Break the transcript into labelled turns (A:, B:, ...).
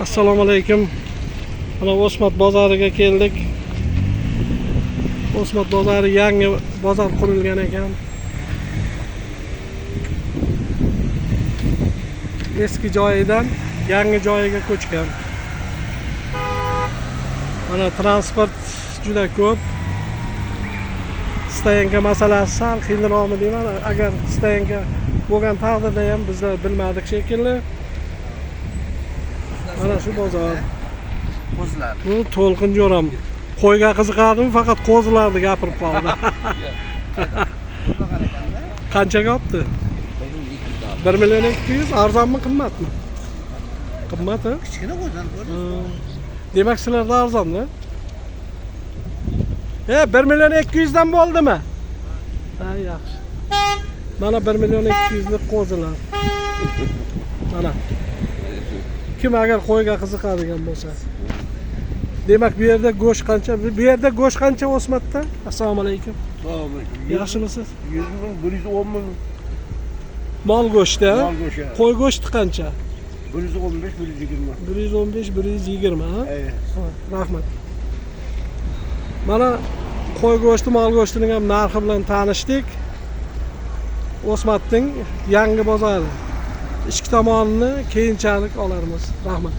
A: Assalomu alaykum. Mana O'smat bozoriga keldik. O'smat bozori yangi bozor qurilgan ekan. Eski joyidan yangi joyiga ko'chgan. Mana transport juda ko'p. Stoyanka masalasi sal qiyinroqmi deyman. Agar stoyanka bo'lgan taqdirda ham bizlar bilmadik shekilli. Mana shu bozor.
B: Qo'zilar.
A: Bu to'lqin jo'ram. Qo'yga qiziqardim, faqat qo'zilarni gapirib qoldi. Qanchaga olibdi? 1.200.000. Arzonmi, qimmatmi? Qimmat-a?
B: Kichkina qo'zilar ko'rdingizmi?
A: Demak sizlarda arzon-da. 1.200.000 dan bo'ldimi? Ha, yaxshi. Mana 1.200.000 lik qo'zilar. Mana. Kim agar qo'yga qiziqadigan bo'lsa. Demak bu yerda go'sht qancha? Bu yerda go'sht qancha O'smatda? Assalomu alaykum.
B: Assalomu alaykum.
A: Yaxshimisiz?
B: 110 ming.
A: Mol go'shti, ha?
B: Mol go'shti.
A: Qo'y go'shti qancha?
B: 115, 120.
A: 115, 120, ha?
B: Evet.
A: Rahmat. Mana qo'y go'shti, mol go'shtining ham narxi bilan tanishdik. O'smatning yangi bozori. Ichki tomonini keyinchalik olarmiz. Rahmat.